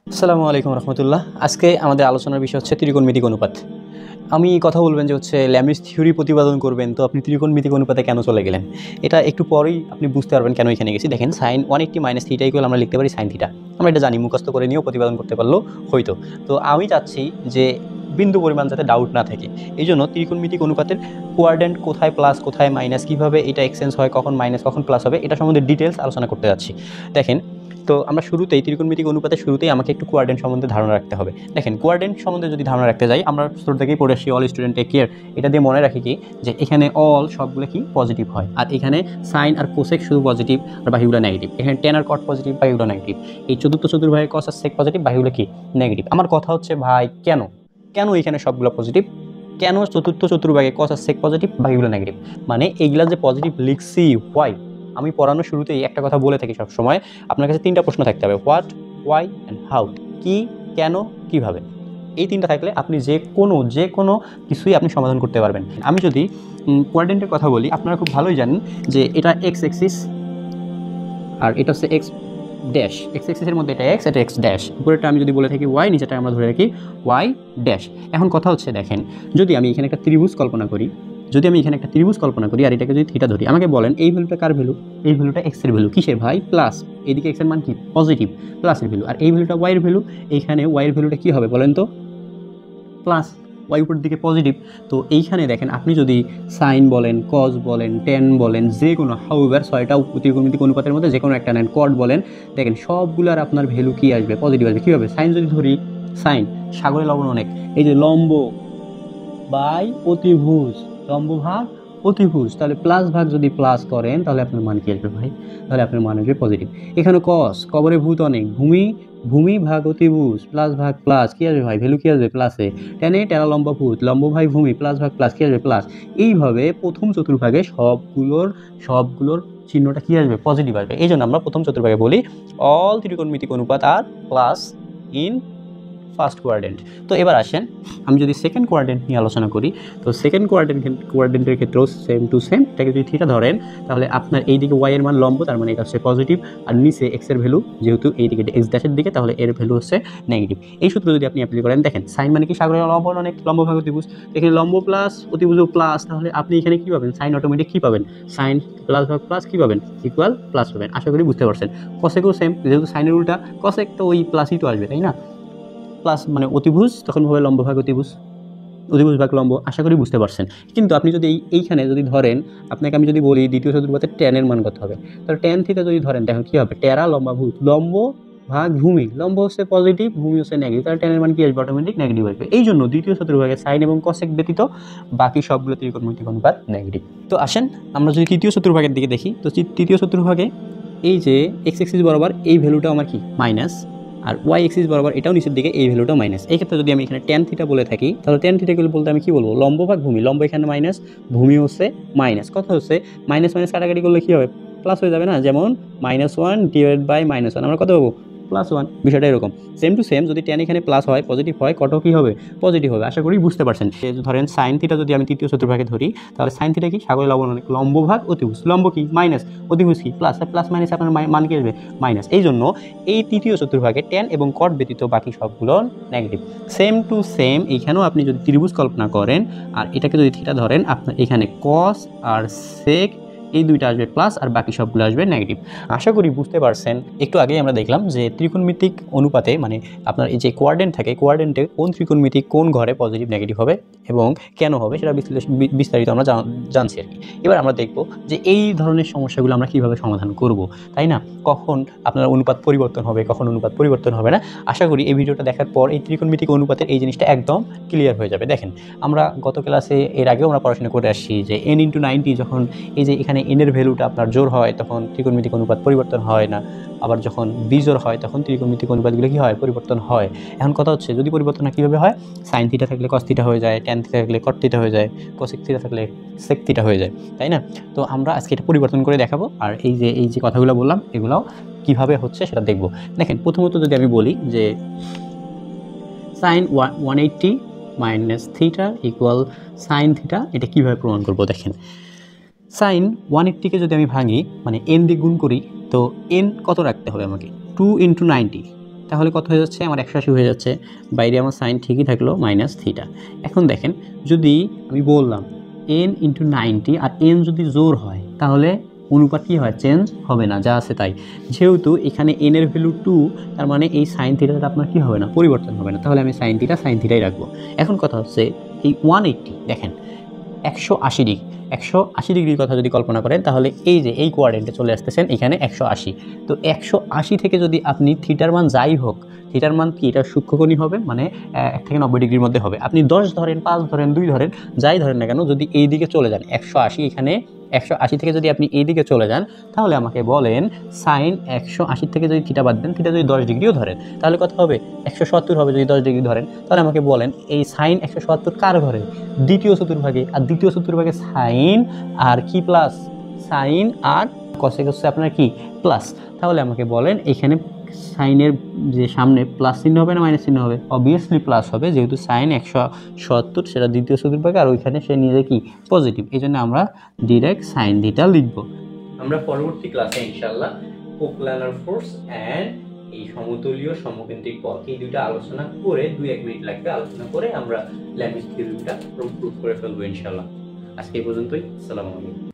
আসসালামু আলাইকুম রহমতুল্লাহ। আজকে আমাদের আলোচনার বিষয় হচ্ছে ত্রিকোণমিতিক অনুপাত। আমি কথা বলবেন যে হচ্ছে ল্যামিস থিওরি প্রতিপাদন করবেন, তো আপনি ত্রিকোণমিতিক অনুপাতে কেন চলে গেলেন? এটা একটু পরেই আপনি বুঝতে পারবেন কেন এখানে গেছি। দেখেন, সাইন 180 মাইনাস থিটা ইকুয়াল আমরা লিখতে পারি সাইন থিটা। আমরা এটা জানি, মুখস্থ করে নিয়েও প্রতিপাদন করতে পারলেও হয়তো। তো আমি চাচ্ছি যে বিন্দু পরিমাণ যাতে ডাউট না থাকে, এই জন্য ত্রিকোণমিতিক অনুপাতের কোয়াড্রেন্ট কোথায় প্লাস কোথায় মাইনাস, কীভাবে এটা এক্সচেঞ্জ হয়, কখন মাইনাস কখন প্লাস হবে, এটা সম্বন্ধে ডিটেলস আলোচনা করতে যাচ্ছি। দেখেন, তো আমরা শুরুতেই ত্রিকোণমিতিক অনুপাতের শুরুতেই আমাকে একটু কোয়াড্রেন্ট সম্বন্ধে ধারণা রাখতে হবে। দেখেন, কোয়াড্রেন্ট সম্বন্ধে যদি ধারণা রাখতে যাই, আমরা শুরু থেকেই পড়ে আসি অল স্টুডেন্ট টেক কেয়ার। এটা দিয়ে মনে রাখি কি, যে এখানে অল সবগুলো কি পজিটিভ হয়, আর এখানে সাইন আর কোসেক শুধু পজিটিভ আর বাকিগুলো নেগেটিভ। এখানে টেন আর কট পজিটিভ, বাকিগুলো নেগেটিভ। এই চতুর্থ চতুর্ভাগে কস আর সেক পজিটিভ, বাকিগুলো কি নেগেটিভ। আমার কথা হচ্ছে ভাই, কেন কেন এখানে সবগুলো পজিটিভ, কেন চতুর্থ চতুর্ভাগে কস আর সেক পজিটিভ, বাকিগুলো নেগেটিভ? মানে এইগুলা যে পজিটিভ লিখছি, হোয়াই? আমি পড়ানোর শুরুতেই একটা কথা বলে থাকি সবসময়, আপনার কাছে তিনটা প্রশ্ন থাকতে হবে: হোয়াট, হোয়াই অ্যান্ড হাউ। কি, কেন, কিভাবে। এই তিনটা থাকলে আপনি যে কোনো কিছুই আপনি সমাধান করতে পারবেন। আমি যদি কোয়াড্রেন্টের কথা বলি, আপনারা খুব ভালোই জানেন যে এটা এক্স এক্সিস আর এটা হচ্ছে এক্স ড্যাশ। এক্স এক্সিসের মধ্যে এটা এক্স, এটা এক্স ড্যাশ। উপরেরটা আমি যদি বলে থাকি ওয়াই, নিচেটা আমরা ধরে রাখি ওয়াই ড্যাশ। এখন কথা হচ্ছে, দেখেন, যদি আমি এখানে একটা ত্রিভুজ কল্পনা করি, আর এটাকে যদি থিটা ধরি, আমাকে বলেন এই ভ্যালুটা কার ভ্যালু? এই ভ্যালুটা এক্স এর ভ্যালু। কিসের ভাই? প্লাস। এইদিকে এক্স এর মান কি? পজিটিভ, প্লাসের ভ্যালু। আর এই ভ্যালুটা ওয়াই এর ভ্যালু। এইখানে ওয়াই এর ভ্যালুটা কি হবে বলেন তো? প্লাস। ওয়াই উপর দিকে পজিটিভ। তো এইখানে দেখেন, আপনি যদি সাইন বলেন, কজ বলেন, টেন বলেন, যে কোনো হাউএভার ছয়টা ত্রিকোণমিতিক অনুপাতের মধ্যে যে কোনো একটা নেন, কট বলেন, দেখেন সবগুলোর আপনার ভ্যালু কি আসবে? পজিটিভ আসবে। কীভাবে? সাইন যদি ধরি, সাইন সাগরে লবণ অনেক, এই যে লম্ব বাই অতিভুজ, লম্ব ভাগ অতিভুজ, তাহলে প্লাস ভাগ যদি প্লাস করেন তাহলে আপনার মান কি আসবে ভাই? তাহলে আপনার মান আসবে পজিটিভ। এখানে কস, কবরে ভূত অনেক, ভূমি ভাগ অতিভুজ, প্লাস ভাগ প্লাস, কি আসবে ভাই? ভ্যালু কি আসবে? প্লাসে। টেনে টেরা লম্বা ভূত, লম্ব ভাই ভূমি, প্লাস ভাগ প্লাস, কি আসবে? প্লাস। এইভাবে প্রথম চতুর্ভাগে সবগুলোর চিহ্নটা কি আসবে? পজিটিভ আসবে। এই জন্য আমরা প্রথম চতুর্ভাগে বলি অল ত্রিকোণমিতিক অনুপাত আর প্লাস ইন ফার্স্ট কোয়াড্রেন্ট। তো এবার আসেন, আমি যদি সেকেন্ড কোয়াড্রেন্ট নিয়ে আলোচনা করি, তো সেকেন্ড কোয়াড্রেন্টের ক্ষেত্রেও সেম টু সেম। এটাকে যদি থিটা ধরেন, তাহলে আপনার এইদিকে ওয়াই এর মান লম্ব, তার মানে এটা হচ্ছে পজিটিভ, আর নিচে এক্স এর ভ্যালু যেহেতু এইদিকে এক্স ড্যাশের দিকে, তাহলে এর ভ্যালু হচ্ছে নেগেটিভ। এই সূত্র যদি আপনি অ্যাপ্লাই করেন, দেখেন সাইন মানে কি? সাগরের লম্ব অনেক, লম্ব ভাগ অতিভুজ। এখানে লম্ব প্লাস অতিভুজও প্লাস, তাহলে আপনি এখানে কি পাবেন? সাইন অটোমেটিক কি পাবেন? সাইন প্লাস ভাগ প্লাস কি পাবেন? ইকুয়াল প্লাস পাবেন। আশা করি বুঝতে পারছেন। কসেকও সেম, যেহেতু সাইনের উল্টা কসেক, তো ওই প্লাসই তো আসবে, তাই না? প্লাস মানে অতিভুজ, তখন হবে লম্ব ভাগ অতিভুজ, অতিভুজ ভাগ লম্ব। আশা করি বুঝতে পারছেন। কিন্তু আপনি যদি এইখানে যদি ধরেন, আপনাকে আমি যদি বলি দ্বিতীয় চতুর্ভাগের ট্যানের মান কত হবে, তাহলে ট্যান থিটা যদি ধরেন, দেখেন কি হবে? টেরা লম্বা ভূত, লম্ব ভাগ ভূমি, লম্ব হচ্ছে পজিটিভ, ভূমি হচ্ছে নেগেটিভ, তাহলে ট্যানের মান কি আসবে? অটোমেটিক নেগেটিভ আসবে। এই জন্য দ্বিতীয় চতুর্ভাগে সাইন এবং কসেক ব্যতীত বাকি সবগুলো ত্রিকোণমিতিক অনুপাত নেগেটিভ। তো আসেন আমরা যদি তৃতীয় চতুর্ভাগের দিকে দেখি, তো তৃতীয় চতুর্ভাগে এই যে এক্স এক্সিস বরাবর এই ভ্যালুটা আমার কি? মাইনাস, আর ওয়াই এক্সিস বরাবর এটাও নিচের দিকে এই ভ্যালুটাও মাইনাস। এই ক্ষেত্রে যদি আমি এখানে ট্যান থিটা বলে থাকি, তাহলে ট্যান থিটা বলতে আমি কি বলবো? লম্ব ভাগ ভূমি, লম্ব এখানে মাইনাস, ভূমি হচ্ছে মাইনাস। কথা হচ্ছে মাইনাস মাইনাস কাটাকাটি করলে কি হবে? প্লাস হয়ে যাবে না? যেমন -1 ডিভাইড বাই -1, আমরা কত পাবো? +1। বিষয়টা এরকম। সেম টু সেম, যদি ট্যান এখানে প্লাস হয়, পজিটিভ হয়, কটও কি হবে? পজিটিভ হবে। আশা করি বুঝতে পারছেন। ধরেন সাইন থিটা যদি আমি তৃতীয় চতুর্ভাগে ধরি, তাহলে সাইন থিটা কি? সাগরে লবণ অনেক, লম্ব ভাগ অতিভুজ, লম্ব কি? মাইনাস, অতিভুজ কি? প্লাস। প্লাস মাইনাস আপনার মান কি আসবে? মাইনাস। এই জন্য এই তৃতীয় চতুর্ভাগে ট্যান এবং কট ব্যতীত বাকি সবগুলো নেগেটিভ। সেম টু সেম এইখানেও আপনি যদি ত্রিভুজ কল্পনা করেন আর এটাকে যদি থিটা ধরেন, আপনার এখানে কস আর সেক এই দুইটা আসবে প্লাস, আর বাকি সবগুলো আসবে নেগেটিভ। আশা করি বুঝতে পারছেন। একটু আগেই আমরা দেখলাম যে ত্রিকোণমিতিক অনুপাতে মানে আপনার এই যে কোয়াড্রেন্ট থাকে, কোয়াড্রেন্টে কোন ত্রিকোণমিতিক কোন ঘরে পজিটিভ নেগেটিভ হবে এবং কেন হবে সেটা বিস্তারিত আমরা জানছি আর কি। এবার আমরা দেখব যে এই ধরনের সমস্যাগুলো আমরা কীভাবে সমাধান করব, তাই না? কখন আপনার অনুপাত পরিবর্তন হবে, কখন অনুপাত পরিবর্তন হবে না। আশা করি এই ভিডিওটা দেখার পর এই ত্রিকোণমিতিক অনুপাতের এই জিনিসটা একদম ক্লিয়ার হয়ে যাবে। দেখেন, আমরা গত ক্লাসে এর আগেও আমরা পড়াশোনা করে আসছি যে n × 90, যখন এই যে এখানে n এর ভ্যালুটা আপনার জোড় হয় তখন ত্রিকোণমিতিক অনুপাত পরিবর্তন হয় না, আবার যখন বিজোড় হয় তখন ত্রিকোণমিতিক অনুপাতগুলো কি হয়? পরিবর্তন হয়। এখন কথা হচ্ছে, যদি পরিবর্তন হয় কীভাবে হয়? সাইন থিটা থাকলে কস থিটা হয়ে যায়, ট্যান থিটা থাকলে কট থিটা হয়ে যায়, কোসেক থিটা থাকলে সেক থিটা হয়ে যায়, তাই না? তো আমরা আজকে এটা পরিবর্তন করে দেখাবো, আর এই যে কথাগুলো বললাম এগুলাও কীভাবে হচ্ছে সেটা দেখব। দেখেন, প্রথমত যদি আমি বলি যে sine 180 minus theta equal sine theta, এটা কীভাবে প্রমাণ করবো? দেখেন, সাইন 180কে যদি আমি ভাঙি, মানে n দিয়ে গুণ করি, তো n কত রাখতে হবে আমাকে? 2 × 90, তাহলে কত হয়ে যাচ্ছে? আমার 180 হয়ে যাচ্ছে। বাইরে আমার সাইন ঠিকই থাকলো মাইনাস থিটা। এখন দেখেন, যদি আমি বললাম n ইন্টু 90 আর n যদি জোর হয় তাহলে অনুপাত কী হয়? চেঞ্জ হবে না, যা আছে তাই। যেহেতু এখানে n এর ভ্যালু 2, তার মানে এই সাইন থিটাটা আপনার কী হবে না? পরিবর্তন হবে না। তাহলে আমি সাইন থিটাই রাখবো। এখন কথা হচ্ছে এই 180, দেখেন 180 ডিগ্রি, 180 ডিগ্রির কথা যদি কল্পনা করেন তাহলে এই যে এই কোয়াড্রেন্টে চলে আসতেছেন এখানে 180। তো 180 থেকে যদি আপনি থিটার মান যাই হোক, থিটার মান কি? এটা সূক্ষ্মকোণী হবে, মানে 1 থেকে 90 ডিগ্রির মধ্যে হবে। আপনি 10 ধরেন, 5 ধরেন, 2 ধরেন, যাই ধরেন না কেন, যদি এই দিকে চলে যান 180, এখানে 180 থেকে যদি আপনি এই দিকে চলে যান তাহলে আমাকে বলেন সাইন 180 থেকে যদি থিটা বাদ দেন, থিটা যদি 10 ডিগ্রিও ধরেন তাহলে কত হবে? 170 হবে যদি 10 ডিগ্রি ধরেন। তাহলে আমাকে বলেন এই সাইন 170 কার ঘরে? দ্বিতীয় চতুর্ভাগে। আর দ্বিতীয় চতুর্ভাগে সাইন আর কি প্লাস? সাইন আর কসেক হচ্ছে আপনার কি? প্লাস। তাহলে আমাকে বলেন এখানে সাইনের যে সামনে প্লাস চিহ্ন হবে না মাইনাস চিহ্ন হবে? অবভিয়াসলি প্লাস হবে, যেহেতু সাইন 170 সেটা দ্বিতীয় চতুর্ভাগে, আর ওইখানে সে নিজে কি? পজিটিভ। এই জন্য আমরা ডিরেক্ট সাইন থিটা লিখব। আমরা পরবর্তী ক্লাসে ইনশাআল্লাহ কোপ্লানার ফোর্স অ্যান্ড এই সমতলীয় সমকেন্দ্রিক পথ, এই দুইটা আলোচনা করে 2-1 মিনিট লাগবে, আলোচনা করে আমরা ল্যামিস থিওরিটা প্রুফ করে ফেলবো ইনশাআল্লাহ। আজকে এই পর্যন্তই। আসসালামু আলাইকুম।